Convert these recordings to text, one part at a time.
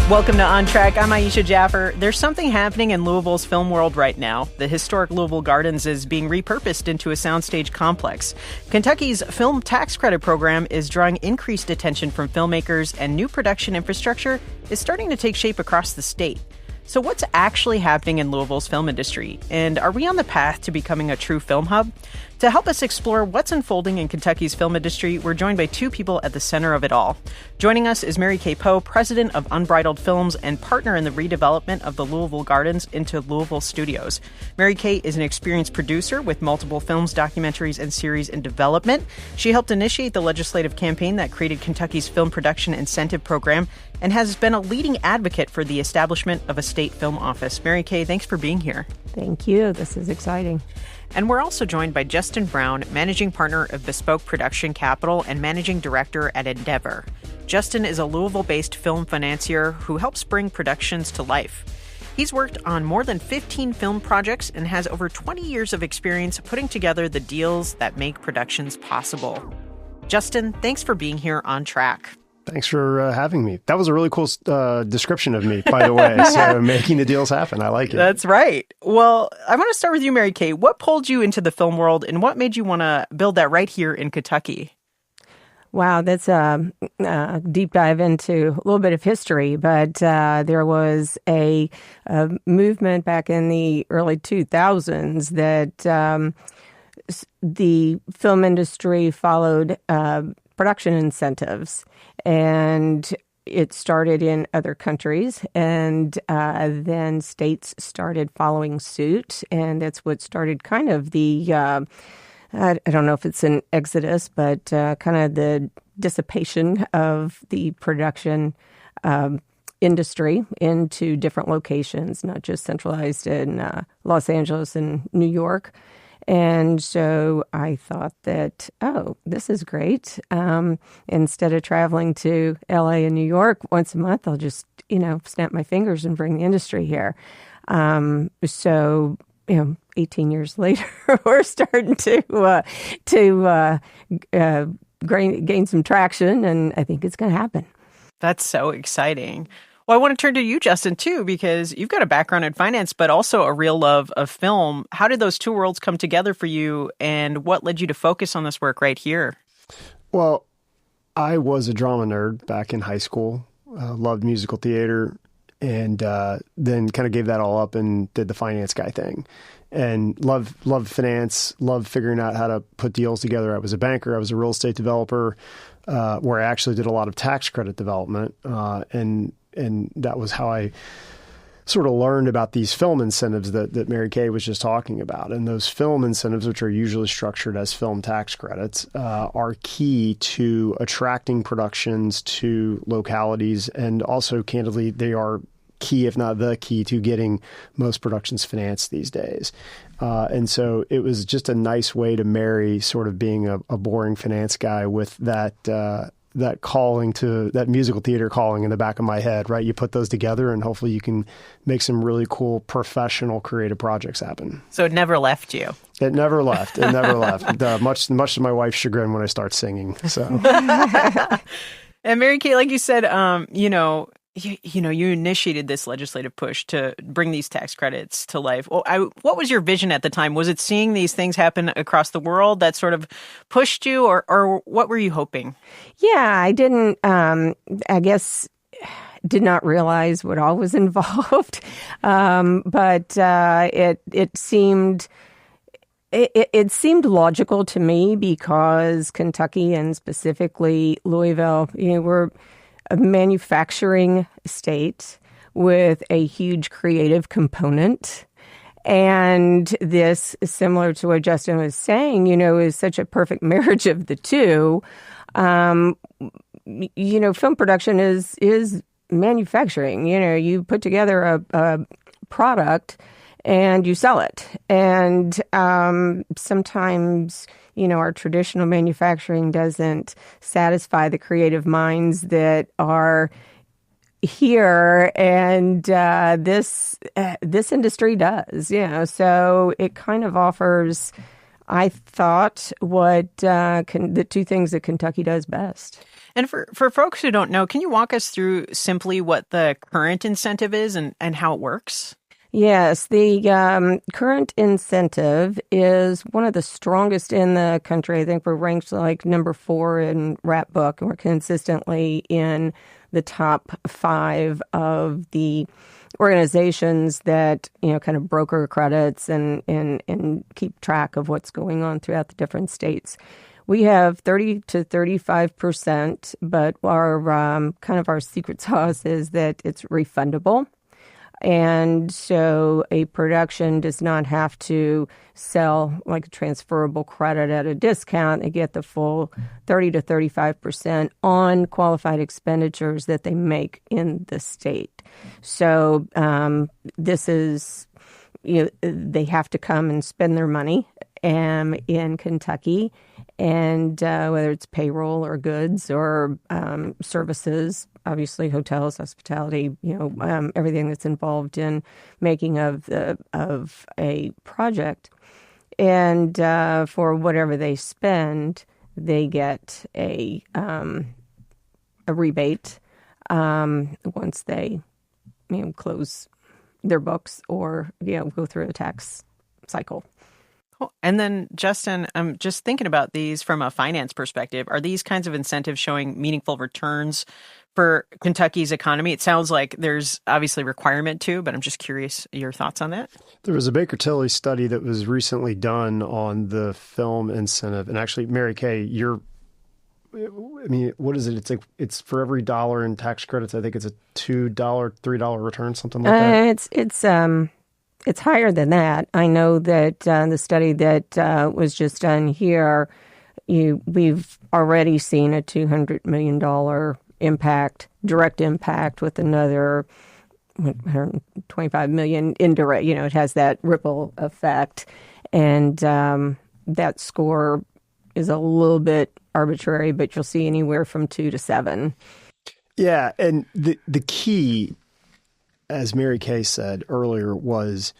Welcome to On Track. I'm Aisha Jaffer. There's something happening in Louisville's film world right now. The historic Louisville Gardens is being repurposed into a soundstage complex. Kentucky's film tax credit program is drawing increased attention from filmmakers, and new production infrastructure is starting to take shape across the state. So what's actually happening in Louisville's film industry? And are we on the path to becoming a true film hub? To help us explore what's unfolding in Kentucky's film industry, we're joined by two people at the center of it all. Joining us is Merry-Kay Poe, president of Unbridled Films and partner in the redevelopment of the Louisville Gardens into Louisville Studios. Merry-Kay is an experienced producer with multiple films, documentaries, and series in development. She helped initiate the legislative campaign that created Kentucky's Film Production Incentive Program and has been a leading advocate for the establishment of a state film office. Merry-Kay, thanks for being here. Thank you. This is exciting. And we're also joined by Justin Brown, managing partner of Bespoke Production Capital and managing director at Endeavor. Justin is a Louisville-based film financier who helps bring productions to life. He's worked on more than 15 film projects and has over 20 years of experience putting together the deals that make productions possible. Justin, thanks for being here on Track. Thanks for having me. That was a really cool description of me, by the way. So making the deals happen. I like it. That's right. Well, I want to start with you, Merry-Kay. What pulled you into the film world and what made you want to build that right here in Kentucky? Wow, that's a deep dive into a little bit of history, but there was a movement back in the early 2000s that the film industry followed production incentives, and it started in other countries, and then states started following suit, and that's what started kind of the, I don't know if it's an exodus, but kind of the dissipation of the production industry into different locations, not just centralized in Los Angeles and New York. And so I thought that, oh, this is great. Instead of traveling to LA and New York once a month, I'll just, snap my fingers and bring the industry here. So, 18 years later, we're starting to gain some traction, and I think it's going to happen. That's so exciting. Well, I want to turn to you, Justin, too, because you've got a background in finance, but also a real love of film. How did those two worlds come together for you, and what led you to focus on this work right here? Well, I was a drama nerd back in high school, loved musical theater, and then kind of gave that all up and did the finance guy thing. And loved finance, loved figuring out how to put deals together. I was a banker. I was a real estate developer, where I actually did a lot of tax credit development, and that was how I sort of learned about these film incentives that Merry-Kay was just talking about. And those film incentives, which are usually structured as film tax credits, are key to attracting productions to localities. And also, candidly, they are key, if not the key, to getting most productions financed these days. And so it was just a nice way to marry sort of being a boring finance guy with that calling to that musical theater calling in the back of my head, right? You put those together and hopefully you can make some really cool professional creative projects happen. So it never left you. It never left. It never left. Much to my wife's chagrin when I start singing. So, and Merry-Kay, like you said, you initiated this legislative push to bring these tax credits to life. Well, what was your vision at the time? Was it seeing these things happen across the world that sort of pushed you, or what were you hoping? Yeah, I didn't, I guess, did not realize what all was involved. But it seemed... It seemed logical to me because Kentucky and specifically Louisville, we're a manufacturing state with a huge creative component. And this, similar to what Justin was saying, is such a perfect marriage of the two. Film production is manufacturing. You put together a product and you sell it. And sometimes, our traditional manufacturing doesn't satisfy the creative minds that are here, and this industry does. So it kind of offers I thought, the two things that Kentucky does best. And for folks who don't know, can you walk us through simply what the current incentive is and how it works? Yes, the current incentive is one of the strongest in the country. I think we're ranked like number 4 in Rap Book, and we're consistently in the top 5 of the organizations that, kind of broker credits and keep track of what's going on throughout the different states. We have 30 to 35%, but our kind of our secret sauce is that it's refundable. And so a production does not have to sell like a transferable credit at a discount. They get the full 30 to 35% on qualified expenditures that they make in the state. So this is, they have to come and spend their money in Kentucky, and whether it's payroll or goods or services, obviously hotels, hospitality, everything that's involved in making of a project, and for whatever they spend, they get a rebate once they close their books or go through a tax cycle. Cool. And then, Justin, I'm just thinking about these from a finance perspective. Are these kinds of incentives showing meaningful returns for Kentucky's economy? It sounds like there's obviously requirement too, but I'm just curious your thoughts on that. There was a Baker Tilly study that was recently done on the film incentive. And actually, Merry-Kay, what is it? It's for every $1 in tax credits, I think it's a $2, $3 return, something like that. It's higher than that. I know that the study that was just done here, we've already seen a $200 million direct impact with another $125 million indirect. It has that ripple effect. And that score is a little bit arbitrary, but you'll see anywhere from 2 to 7. Yeah, and the key, as Merry-Kay said earlier, was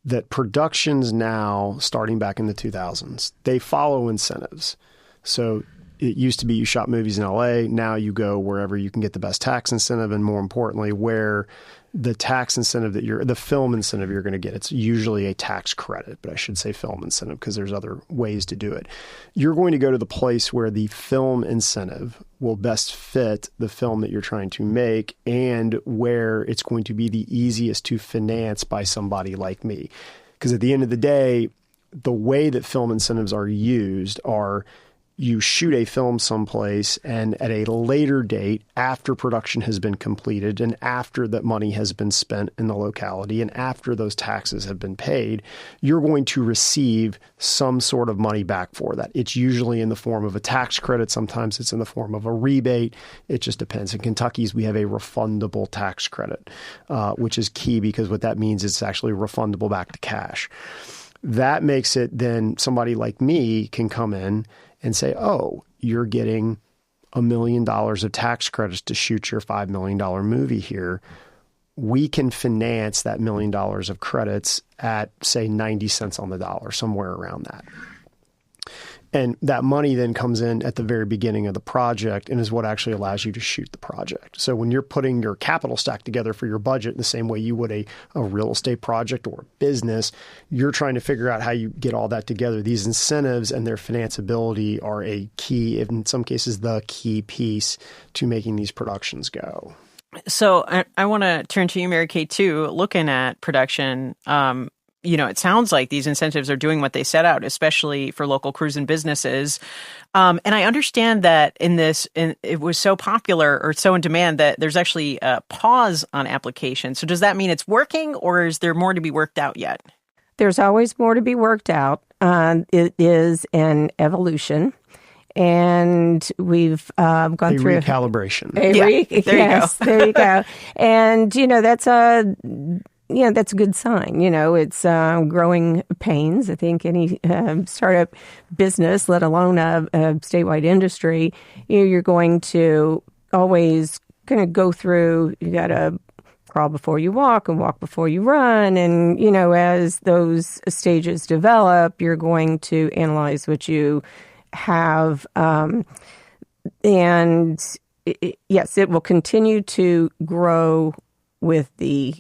that productions now, starting back in the 2000s, they follow incentives. So it used to be you shot movies in LA. Now you go wherever you can get the best tax incentive, and more importantly, where the tax incentive the film incentive you're going to get. It's usually a tax credit, but I should say film incentive because there's other ways to do it. You're going to go to the place where the film incentive will best fit the film that you're trying to make and where it's going to be the easiest to finance by somebody like me. Because at the end of the day, the way that film incentives are used are you shoot a film someplace, and at a later date, after production has been completed and after that money has been spent in the locality and after those taxes have been paid, you're going to receive some sort of money back for that. It's usually in the form of a tax credit. Sometimes it's in the form of a rebate. It just depends. In Kentucky's, we have a refundable tax credit, which is key because what that means is it's actually refundable back to cash. That makes it then somebody like me can come in and say, oh, you're getting $1 million of tax credits to shoot your $5 million movie here. We can finance that $1 million of credits at, say, 90 cents on the dollar, somewhere around that. And that money then comes in at the very beginning of the project and is what actually allows you to shoot the project. So when you're putting your capital stack together for your budget in the same way you would a real estate project or a business, you're trying to figure out how you get all that together. These incentives and their financeability are a key, in some cases, the key piece to making these productions go. So I want to turn to you, Merry-Kay, too. Looking at production, it sounds like these incentives are doing what they set out, especially for local crews and businesses. And I understand that it was so popular or so in demand that there's actually a pause on application. So does that mean it's working, or is there more to be worked out yet? There's always more to be worked out. It is an evolution. And we've gone through recalibration. There you go. And, that's a good sign. It's growing pains. I think any startup business, let alone a statewide industry, you're going to always kind of go through, you got to crawl before you walk and walk before you run. And, as those stages develop, you're going to analyze what you have. Yes, it will continue to grow with the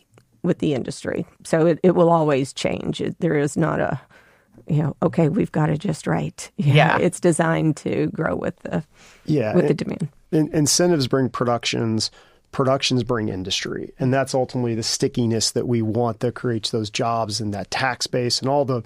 industry. So it will always change. There is not a, okay, we've got it just right. Yeah. It's designed to grow with the demand. Incentives bring productions bring industry. And that's ultimately the stickiness that we want that creates those jobs and that tax base and all the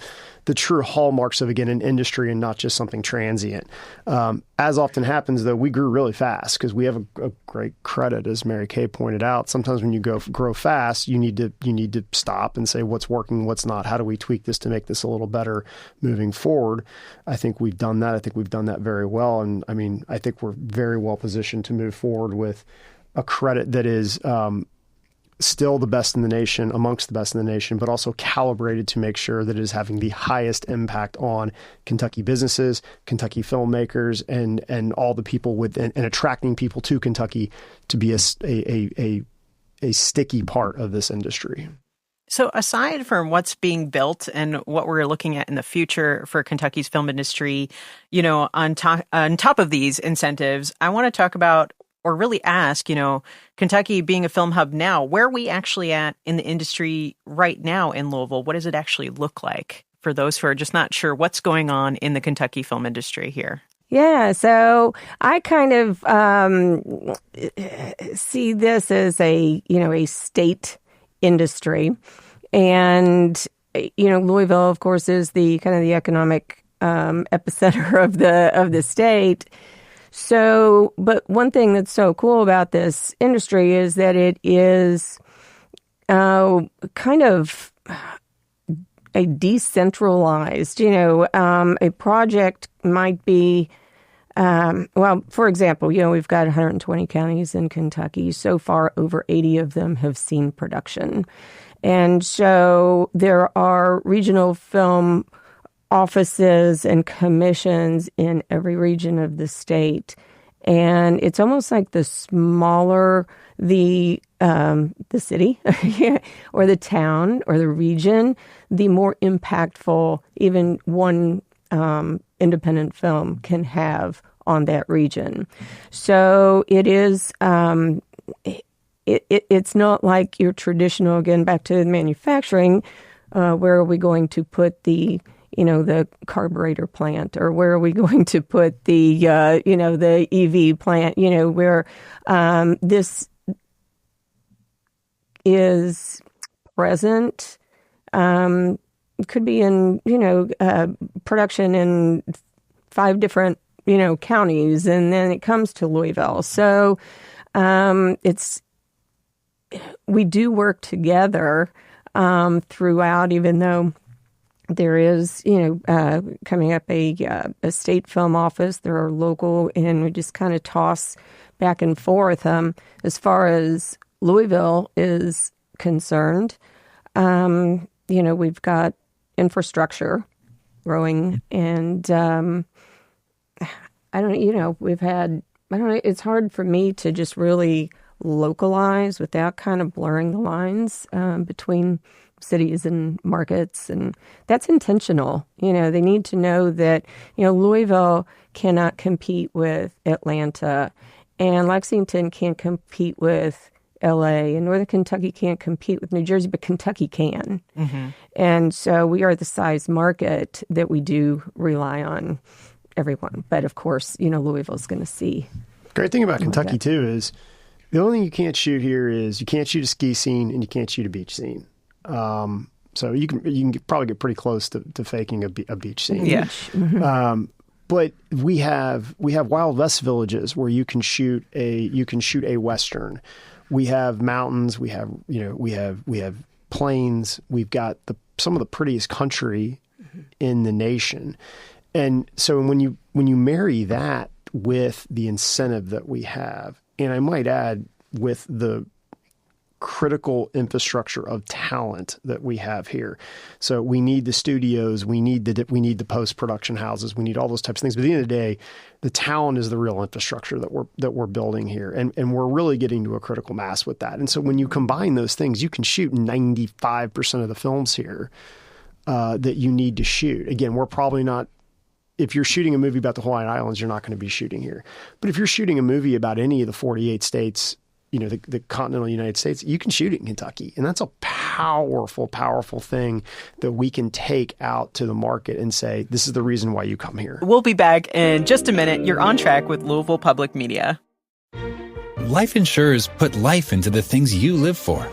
true hallmarks of, again, an industry and not just something transient. As often happens, though, we grew really fast because we have a great credit, as Merry-Kay pointed out. Sometimes when you grow fast, you need to stop and say what's working, what's not. How do we tweak this to make this a little better moving forward? I think we've done that. I think we've done that very well. And I mean, I think we're very well positioned to move forward with a credit that is still the best in the nation, amongst the best in the nation, but also calibrated to make sure that it is having the highest impact on Kentucky businesses, Kentucky filmmakers, and all the people and attracting people to Kentucky to be a sticky part of this industry. So aside from what's being built and what we're looking at in the future for Kentucky's film industry, on top of these incentives, I want to talk about or really ask, Kentucky being a film hub now, where are we actually at in the industry right now in Louisville? What does it actually look like for those who are just not sure what's going on in the Kentucky film industry here? Yeah, so I kind of see this as a state industry. And, Louisville, of course, is the kind of the economic epicenter of the state. So, but one thing that's so cool about this industry is that it is kind of a decentralized, a project might be, for example, we've got 120 counties in Kentucky. So far, over 80 of them have seen production. And so there are regional film offices and commissions in every region of the state. And it's almost like the smaller the city or the town or the region, the more impactful even one independent film can have on that region. So it is, it's not like your traditional, again, back to manufacturing, where are we going to put the carburetor plant, or where are we going to put the, the EV plant, where this is present, could be in, production in 5 different, counties, and then it comes to Louisville. So we do work together throughout, even though there is, coming up a state film office. There are local, and we just kind of toss back and forth. As far as Louisville is concerned, we've got infrastructure growing, and it's hard for me to just really localize without kind of blurring the lines between cities and markets, and that's intentional. They need to know that, Louisville cannot compete with Atlanta, and Lexington can't compete with LA, and Northern Kentucky can't compete with New Jersey, but Kentucky can. Mm-hmm. And so we are the size market that we do rely on everyone. But of course, Louisville's going to see. Great thing about Kentucky too is the only thing you can't shoot here is you can't shoot a ski scene and you can't shoot a beach scene. So you can probably get pretty close to faking a beach scene. Yeah. Mm-hmm. But we have Wild West villages where you can shoot a Western. We have mountains. We have plains. We've got some of the prettiest country in the nation. And so when you marry that with the incentive that we have, and I might add with the critical infrastructure of talent that we have here. So we need the studios, we need the post-production houses, we need all those types of things. But at the end of the day, the talent is the real infrastructure that we're building here. And we're really getting to a critical mass with that. And so when you combine those things, you can shoot 95% of the films here that you need to shoot. Again, we're probably not, if you're shooting a movie about the Hawaiian Islands, you're not going to be shooting here. But if you're shooting a movie about any of the 48 states, the continental United States, you can shoot it in Kentucky. And that's a powerful, powerful thing that we can take out to the market and say, this is the reason why you come here. We'll be back in just a minute. You're on track with Louisville Public Media. Life insurers put life into the things you live for.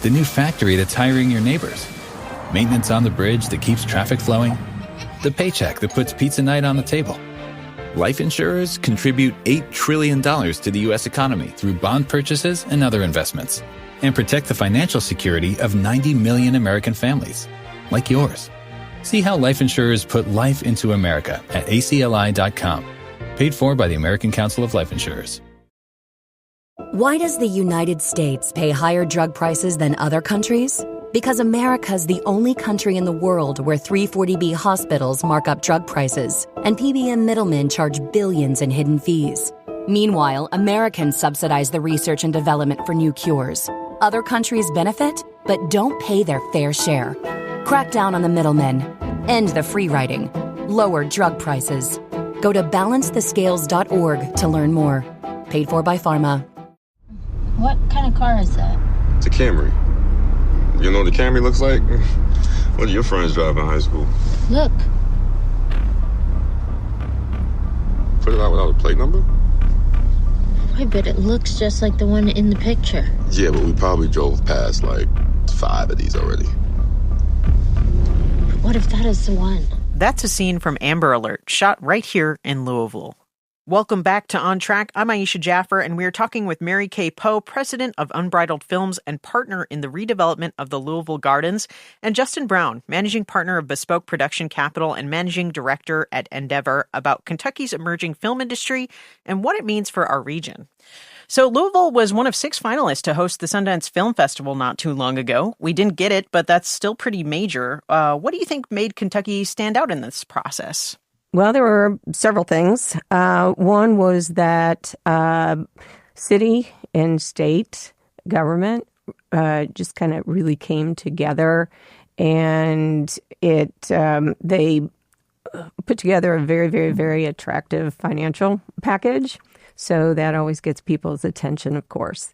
The new factory that's hiring your neighbors. Maintenance on the bridge that keeps traffic flowing. The paycheck that puts pizza night on the table. Life insurers contribute $8 trillion to the U.S. economy through bond purchases and other investments, and protect the financial security of 90 million American families, like yours. See how life insurers put life into America at acli.com. Paid for by the American Council of Life Insurers. Why does the United States pay higher drug prices than other countries? Because America's the only country in the world where 340B hospitals mark up drug prices and PBM middlemen charge billions in hidden fees. Meanwhile, Americans subsidize the research and development for new cures. Other countries benefit, but don't pay their fair share. Crack down on the middlemen. End the free riding. Lower drug prices. Go to balancethescales.org to learn more. Paid for by Pharma. What kind of car is that? It's a Camry. You know what the Camry looks like? What did your friends drive in high school? Look. Put it out without a plate number? I bet it looks just like the one in the picture. Yeah, but we probably drove past like 5 of these already. What if that is the one? That's a scene from Amber Alert, shot right here in Louisville. Welcome back to On Track. I'm Aisha Jaffer, and we are talking with Merry-Kay Poe, president of Unbridled Films and partner in the redevelopment of the Louisville Gardens, and Justin Brown, managing partner of Bespoke Production Capital and managing director at Endeavor, about Kentucky's emerging film industry and what it means for our region. So Louisville was one of 6 finalists to host the Sundance Film Festival not too long ago. We didn't get it, but that's still pretty major. What do you think made Kentucky stand out in this process? Well, there were several things. One was that city and state government just kind of really came together, and they put together a very, very, very attractive financial package. So that always gets people's attention, of course.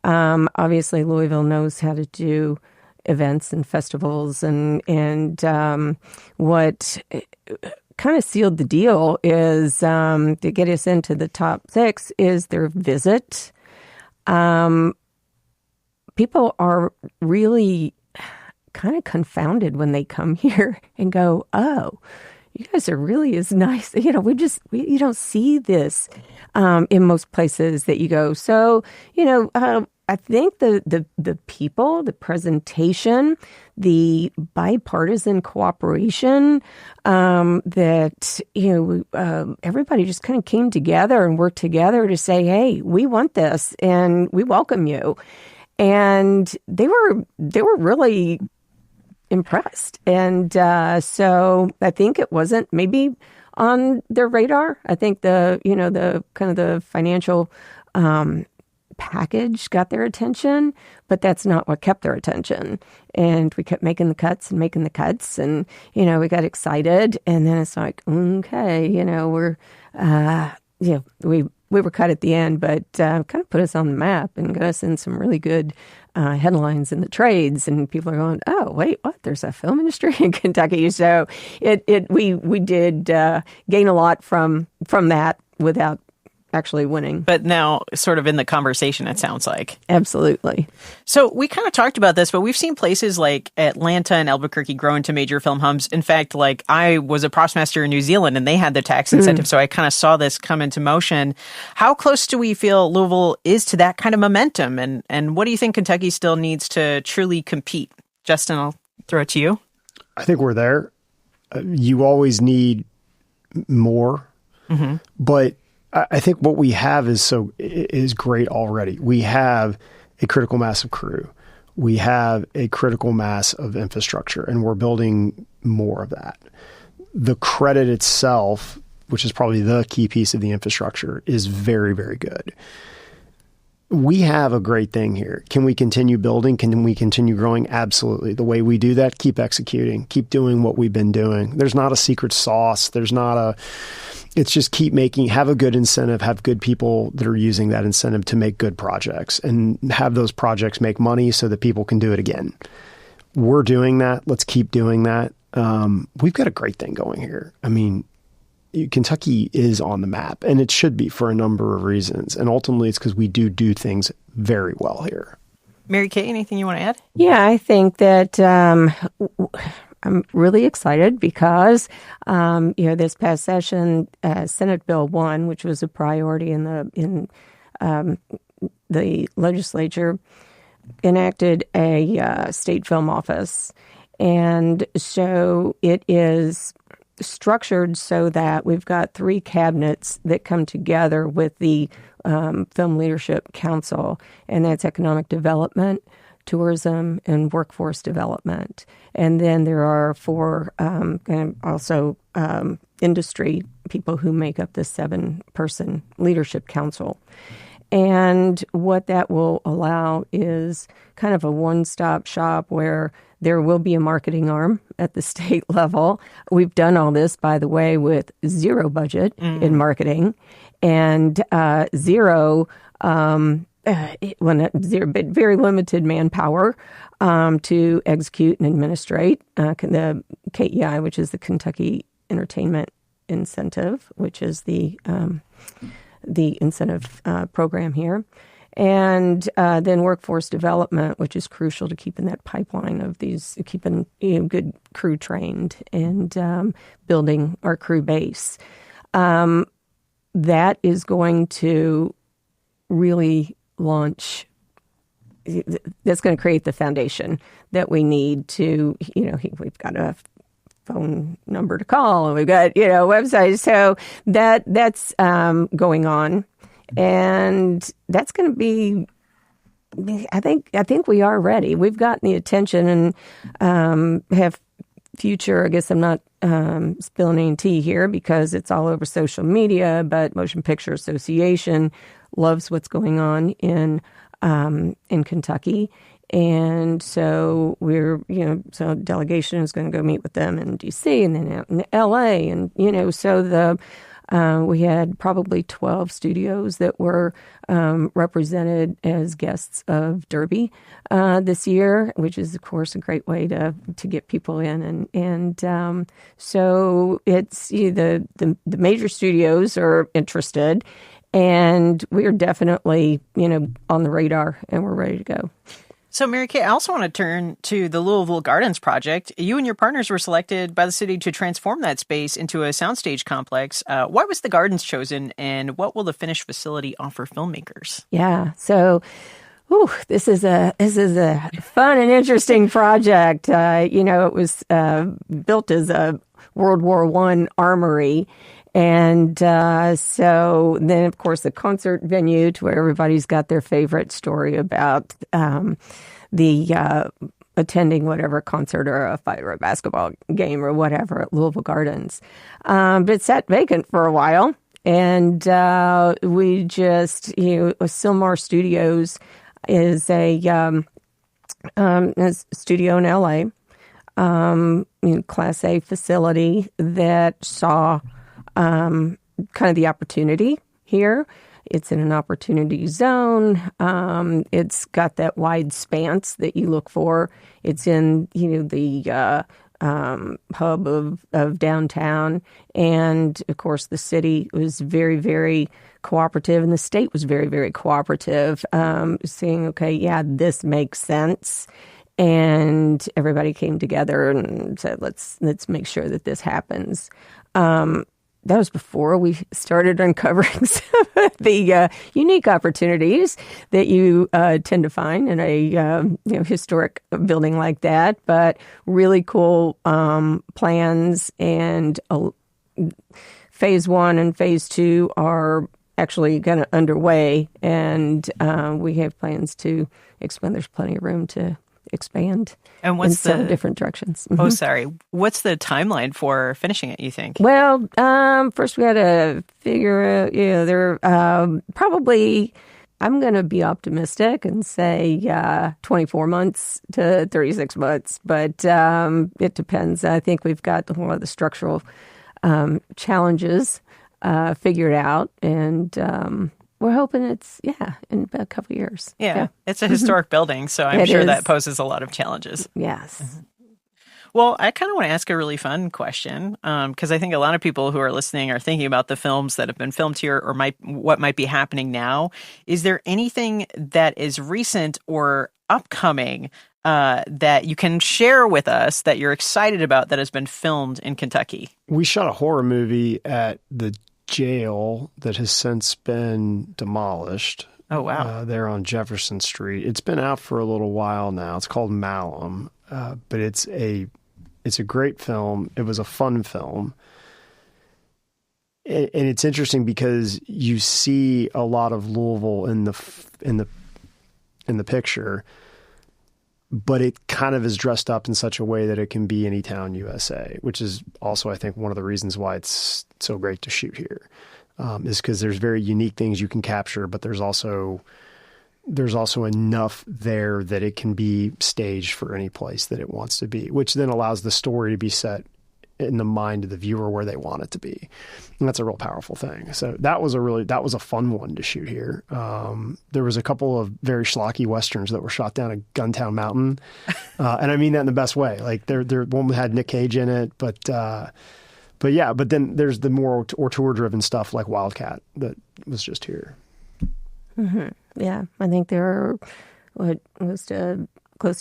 Obviously, Louisville knows how to do events and festivals, and what kind of sealed the deal is to get us into the top 6 is their visit. People are really kind of confounded when they come here and go, "Oh, you guys are really as nice." You don't see this in most places that you go. So, I think the people, the presentation, the bipartisan cooperation, that, everybody just kind of came together and worked together to say, hey, we want this and we welcome you. And they were really impressed. And so I think it wasn't maybe on their radar. I think the kind of the financial package got their attention, but that's not what kept their attention. And we kept making the cuts, and we got excited, and then it's like, okay, we were cut at the end, but kind of put us on the map and got us in some really good headlines in the trades, and people are going, oh, wait, what? There's a film industry in Kentucky. So we did gain a lot from that without actually winning. But now sort of in the conversation, it sounds like. Absolutely. So we kind of talked about this, but we've seen places like Atlanta and Albuquerque grow into major film hubs. In fact, like I was a Prostmaster in New Zealand and they had the tax incentive. So I kind of saw this come into motion. How close do we feel Louisville is to that kind of momentum? And what do you think Kentucky still needs to truly compete? Justin, I'll throw it to you. I think we're there. You always need more, but I think what we have is great already. We have a critical mass of crew. We have a critical mass of infrastructure, and we're building more of that. The credit itself, which is probably the key piece of the infrastructure, is very, very good. We have a great thing here. Can we continue building? Can we continue growing? Absolutely. The way we do that, keep executing, keep doing what we've been doing. There's not a secret sauce. It's just keep have a good incentive, have good people that are using that incentive to make good projects and have those projects make money so that people can do it again. We're doing that. Let's keep doing that. We've got a great thing going here. I mean, Kentucky is on the map, and it should be for a number of reasons. And ultimately, it's because we do things very well here. Merry-Kay, anything you want to add? Yeah, I think that I'm really excited because, this past session, Senate Bill 1, which was a priority in the legislature, enacted a state film office. And so it is structured so that we've got 3 cabinets that come together with the Film Leadership Council, and that's economic development, tourism, and workforce development. And then there are 4 and also industry people who make up the 7-person leadership council. And what that will allow is kind of a one-stop shop where there will be a marketing arm at the state level. We've done all this, by the way, with zero budget in marketing and zero, very limited manpower to execute and administrate the KEI, which is the Kentucky Entertainment Incentive, which is the incentive program here. And then workforce development, which is crucial to keeping that pipeline of keeping good crew trained and building our crew base. That is going to really launch. That's going to create the foundation that we need to. We've got a phone number to call, and we've got websites. So that's going on. And that's going to be, I think we are ready. We've gotten the attention and have future. I guess I'm not spilling any tea here because it's all over social media, but Motion Picture Association loves what's going on in Kentucky. And so so delegation is going to go meet with them in D.C. and then out in L.A. And, so we had probably 12 studios that were represented as guests of Derby this year, which is, of course, a great way to get people in. And so it's the major studios are interested, and we are definitely, on the radar, and we're ready to go. So, Merry-Kay, I also want to turn to the Louisville Gardens project. You and your partners were selected by the city to transform that space into a soundstage complex. Why was the Gardens chosen, and what will the finished facility offer filmmakers? Yeah, so this is a fun and interesting project. It was built as a World War I armory. And so then, of course, the concert venue to where everybody's got their favorite story about the attending whatever concert or a fight or a basketball game or whatever at Louisville Gardens. But it sat vacant for a while. And we just, Sylmar Studios is a studio in L.A., Class A facility that saw kind of the opportunity here. It's in an opportunity zone. It's got that wide span that you look for. It's in, the hub of downtown. And, of course, the city was very, very cooperative, and the state was very, very cooperative, saying, okay, yeah, this makes sense. And everybody came together and said, let's make sure that this happens. That was before we started uncovering some of the unique opportunities that you tend to find in a historic building like that. But really cool plans, and phase 1 and phase 2 are actually kind of underway, and we have plans to expand. There's plenty of room to expand in several different directions. Oh, sorry. What's the timeline for finishing it, you think? Well, first we got to figure out, there probably, I'm going to be optimistic and say 24 months to 36 months, but it depends. I think we've got one of the structural challenges figured out, and we're hoping it's, in about a couple of years. Yeah. It's a historic building, so I'm sure that poses a lot of challenges. Yes. Mm-hmm. Well, I kind of want to ask a really fun question, because I think a lot of people who are listening are thinking about the films that have been filmed here or what might be happening now. Is there anything that is recent or upcoming that you can share with us that you're excited about that has been filmed in Kentucky? We shot a horror movie at the jail that has since been demolished. Oh, wow. There on Jefferson Street. It's been out for a little while now. It's called Malum, but it's a great film. It was a fun film. And it's interesting because you see a lot of Louisville in the picture, but it kind of is dressed up in such a way that it can be any town USA, which is also, I think, one of the reasons why it's so great to shoot here, is because there's very unique things you can capture, but there's also enough there that it can be staged for any place that it wants to be, which then allows the story to be set in the mind of the viewer where they want it to be. And that's a real powerful thing. So that was a fun one to shoot here. There was a couple of very schlocky Westerns that were shot down at Guntown Mountain. And I mean that in the best way. Like there one had Nick Cage in it, but then there's the more auteur driven stuff like Wildcat that was just here. Mm-hmm. Yeah. I think there are close to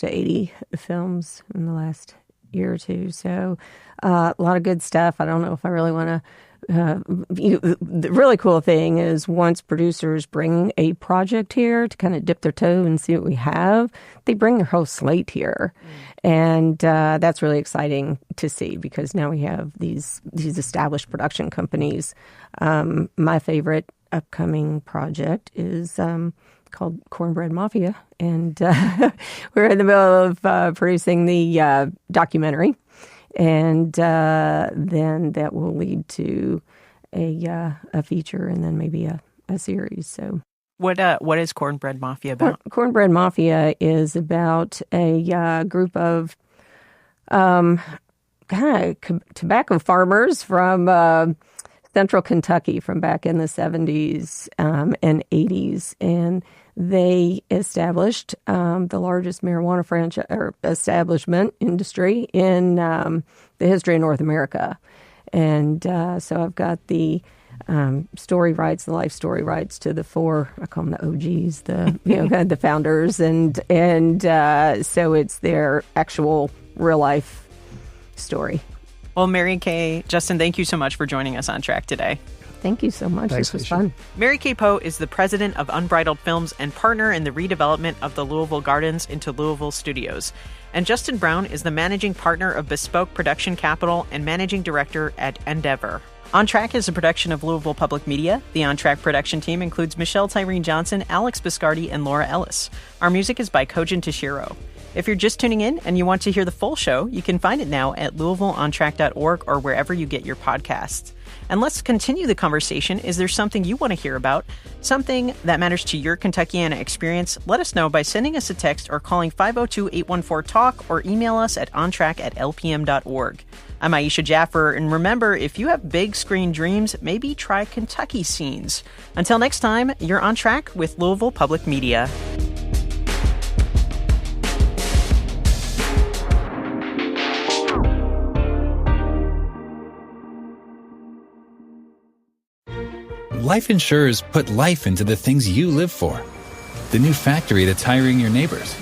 80 films in the last year or two. So a lot of good stuff. I don't know if I really want to. The really cool thing is once producers bring a project here to kind of dip their toe and see what we have, they bring their whole slate here. And that's really exciting to see because now we have these established production companies. My favorite upcoming project is called Cornbread Mafia, and we're in the middle of producing the documentary, and then that will lead to a feature, and then maybe a series. So, what is Cornbread Mafia about? Cornbread Mafia is about a group of kind of tobacco farmers from Central Kentucky from back in the 70s and 80s, and they established the largest marijuana franchise or establishment industry in the history of North America. And so I've got the story rights, the life story rights to the four, I call them the OGs, the founders, and so it's their actual real life story. Well, Merry-Kay, Justin, thank you so much for joining us on Track today. Thank you so much. Thanks, this was fun. Merry-Kay Poe is the president of Unbridled Films and partner in the redevelopment of the Louisville Gardens into Louisville Studios. And Justin Brown is the managing partner of Bespoke Production Capital and managing director at Endeavor. On Track is a production of Louisville Public Media. The On Track production team includes Michelle Tyreen Johnson, Alex Biscardi, and Laura Ellis. Our music is by Kojin Toshiro. If you're just tuning in and you want to hear the full show, you can find it now at LouisvilleOnTrack.org or wherever you get your podcasts. And let's continue the conversation. Is there something you want to hear about? Something that matters to your Kentuckiana experience? Let us know by sending us a text or calling 502-814-TALK or email us at ontrack@lpm.org. I'm Aisha Jaffer, and remember, if you have big screen dreams, maybe try Kentucky scenes. Until next time, you're on Track with Louisville Public Media. Life insurers put life into the things you live for. The new factory that's hiring your neighbors.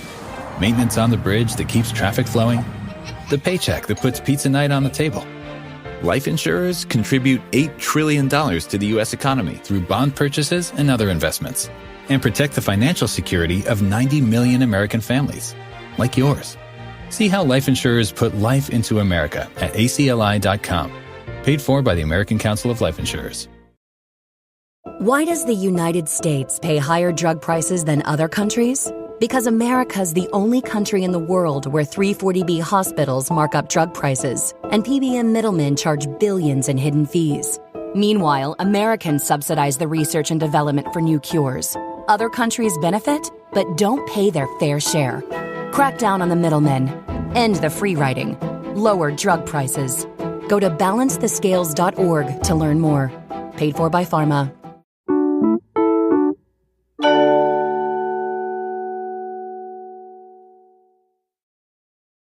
Maintenance on the bridge that keeps traffic flowing. The paycheck that puts pizza night on the table. Life insurers contribute $8 trillion to the U.S. economy through bond purchases and other investments, and protect the financial security of 90 million American families, like yours. See how life insurers put life into America at acli.com. Paid for by the American Council of Life Insurers. Why does the United States pay higher drug prices than other countries? Because America's the only country in the world where 340B hospitals mark up drug prices and PBM middlemen charge billions in hidden fees. Meanwhile, Americans subsidize the research and development for new cures. Other countries benefit, but don't pay their fair share. Crack down on the middlemen. End the free riding. Lower drug prices. Go to balancethescales.org to learn more. Paid for by Pharma.